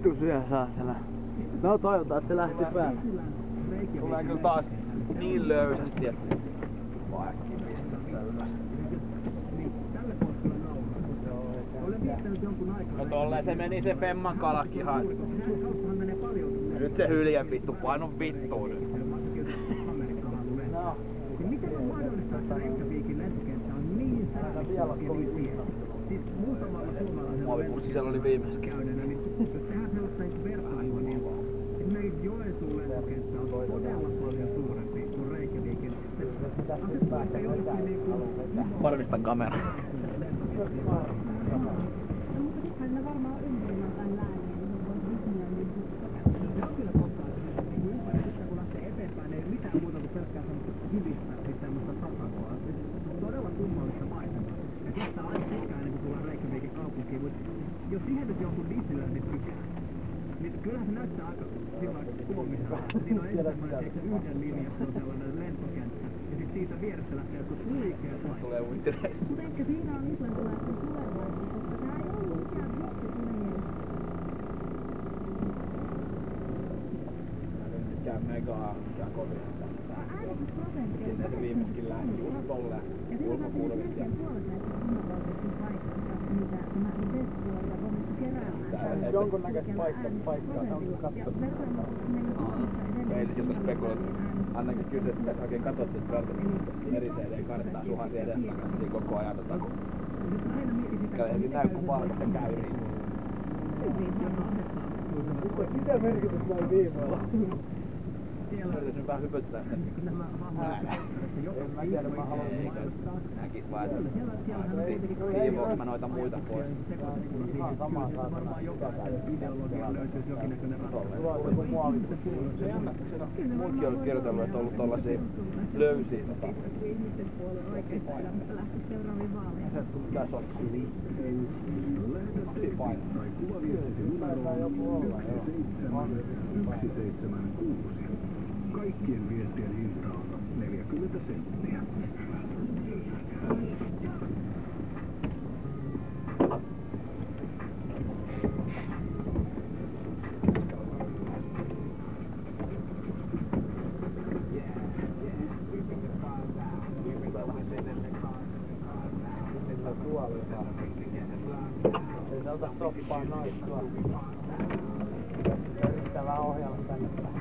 vittu syö saatana. No toivotaan se lähti päälle. Tulee kyllä taas niin löysästi, että vaikki pistää tällä. No tolleen se meni se Femman kalakki ihan. Ja nyt se hylje vittu, painu vittuun nyt. No. Miten on mahdollista, että Reykjavikin lentokenttä on niin säännöllisesti siihen? Siis muutamalla suomalaisella muovipussi siellä oli viimeiskin. käyneenä, niin jos tehdään sellaista vertailua, niin esimerkiksi Joensuun lentokenttä on todella paljon suurempi kuin Reykjavikin. Se asettuu ehkä jollekin niinku... Varmistan kameraa. No mutta sittenhän ne varmaan ympärillä jotain lääniä, niin voi ihminen niin Se on kyllä totta, että ympäristössä kun lähtee eteenpäin, ei mitään muuta kuin pelkkää semmoista kivistä, siis semmoista tasakoa. Se on todella kummallista maisemaa. Ja kestää aina pitkään ennen kuin tullaan Reykjavikin kaupunkiin, mutta jos siihen nyt jonkun Disneylandin pykää, niin kyllähän se näyttää aika sillä koomiselta. Siinä on ensimmäinen yhden linjassa on sellainen lentokenttä, ja sitten siitä vierestä lähtee jotkut huikeat laivat. Tulee uittireista. mutta ehkä siinä on islantilaisten tulevaisuus, koska tämä ei ollut mikään hitsi siinä mielessä. Mikä megaa, mikä kodista. Äänestysprosentti on Sinne se viimeiskin lähti just tolleen ulkokurvit. Ja puolet näistä kunnanvaltuuston paikoista, mitä tämä Vespuolella onnistu keräämään. Jonkunnäköistä paikkaa, se on katsottu. Eilis joku spekuloitu. Annakin kysyä, että oikein katsottu, että vertaisesti eri CD-karttaa suhasi edestakaisin koko ajan kun käy näy kun valkoista käyriin. Mitä merkitys näin viimeellä? Yritin vähän hypyttää sen. En mä tiedä, mä haluan Näkis vaan, että siivoaks mä noita muita pois. ihan samaa saatana. Ideologia löytyisi jonkinnäköinen ratkaisu. Sulla on joku muovipussi. Se jännä, kun siinä muutkin on kirjoitellut, että on ollut tollasia löysiä Ihmisten puolue oikeasta elämästä lähti seuraaviin vaaleihin. se kun pitää soksia. Tosi paino. Taitaa joku olla, joo. 176. Kaikkien viestien hinta on 40 senttiä. Sillä tuolilla. Ei se ota soppaa noin tuolla. Yrittää vähän ohjalla tänne päin.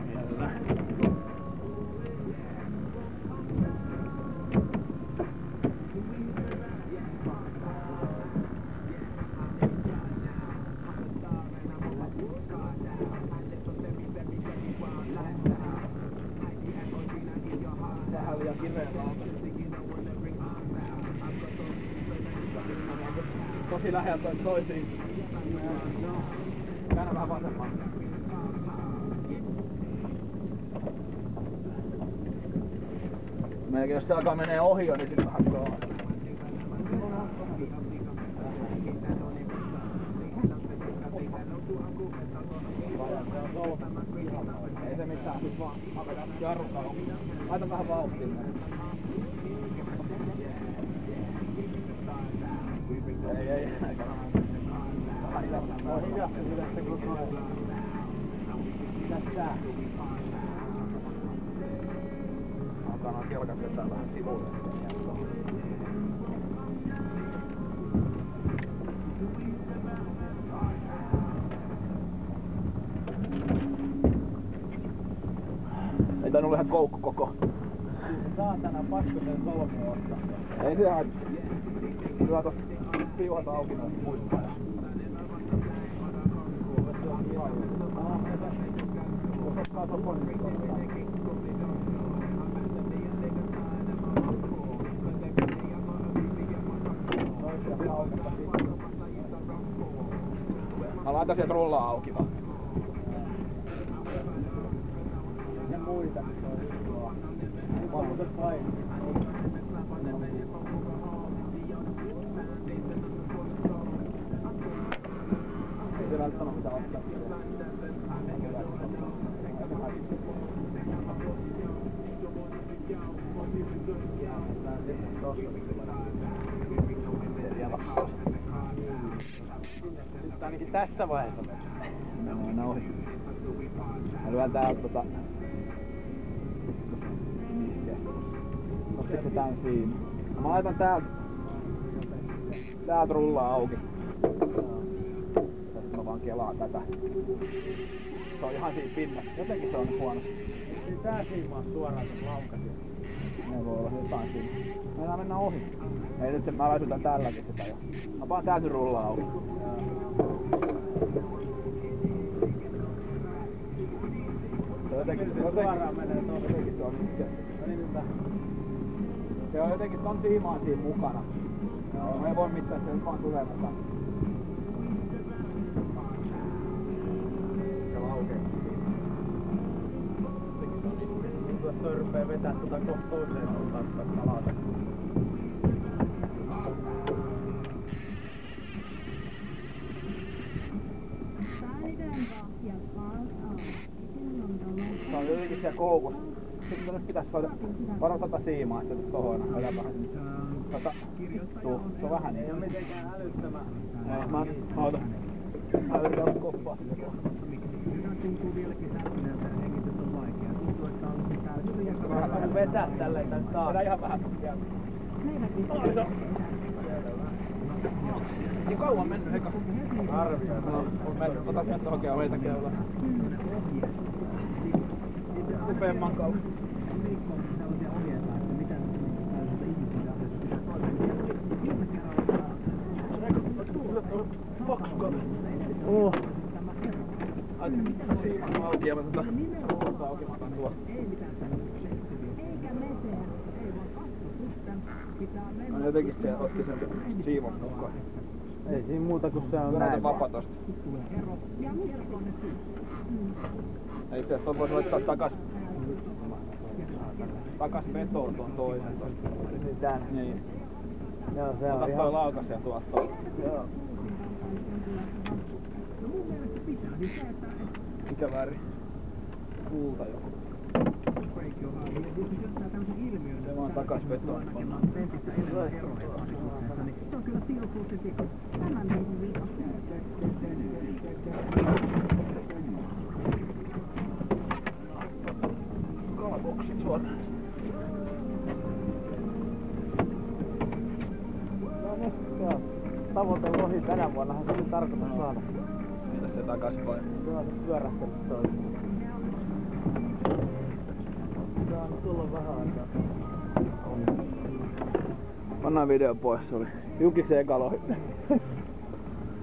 Tähän liian kireellä on. Tosi läheltä toisiin. Käännä vähän vasemmalle. Melkein jos se alkaa menee ohi jo, niin sitten vähän tulee. Ei se mitään, sit vaan avetaan jarrukaan. Laita vähän vauhtia. Ei. No hiljasta sitten kun tulee. Mitäs tää? Alkaa noin kelkat vetää vähän sivuille. Ei tainnut olla ihan koukku koko. Saatana pakko sen solmu ottaa. Ei se haittaa. Hyvä tosta piuhat auki noista muista. Mä laitan sieltä rullaa auki vaan. Ja muita nyt on hyvää. Valta paino. Ei se välttämättä mitään ottaa. Nyt ainakin tässä vaiheessa. mennä ohi. Mä lyön täältä Ottiko se tän siinä? Mä laitan täältä rullaa auki. Tässä mä vaan kelaan tätä. Se on ihan siinä pinnassa. Jotenkin se on huono. Ei tää siimaa suoraan tuon laukasin. Ne voi olla jotain siinä. Mennä ohi. Ei nyt mä väsytän tälläkin sitä jo. Mä vaan täysin rullaa auki. Jotenkin suoraan menee tuossa. Jotenkin se on se on jotenkin ton siimaan siinä mukana. Joo, ei voi mitään, se vaan tulee mukana. Se laukee. Niin tuossa toi rupee vetää kohta toiseen suuntaan sitä kalata. Se on jotenkin siellä koukussa. Sitten nyt pitäis varo siimaa, että tohon aina vähän. Se on vähän niin. Ei oo mitenkään älyttömän. Ei, mä yritän koppaa sille kohtaa. Tuntuu vieläkin särkyneeltä ja hengitys on vaikea. Tuntuu, että on täällä Vähän vetää tälleen tän taas. Vedä ihan vähän. Niin kauan mennyt eka. Arvioin. On mennyt. Ota sen tohon meitä keulaa. Upeamman kauan. Liikkoon tällaisia ohjeita, että mitä tällaisesta ihmisistä asioista pitää toimia. Viime kerralla tämä ero. Ai siiman auki ja mä tuota auki mä otan tuosta. Ei mitään eikä meteä. Ei vaan kasvotusten. Pitää mennä. No jotenkin se otti sen siiman mukaan. Ei siinä muuta kuin se on näin. Vapa tosta. Tulee ero. Ja kerron ne syy. Itse asiassa voisi laittaa takas vetoon tuon toisen tosta. Tän. Niin. Joo, se on Ota toi ihan... laukas ja tuosta toi. Joo. No mun mielestä pitää. Siis se, että Mikä väri? Kulta joku. break on haavi. Jos jättää tämmösen ilmiön, Se vaan takas vetoon. näkemään entistä enemmän eroja parisuhteessa, niin se on kyllä silpuusti tiko. Tämä niin vika. Kalaboksit suoraan. No niin, joo. Tavoite lohi tänä vuonnahan se oli tarkoitus saada. Mitäs se takas vai? Se on pyörähtänyt toiseen. Se on tullut vähän aikaa. Pannaan video pois, se oli Jukiksen eka lohi.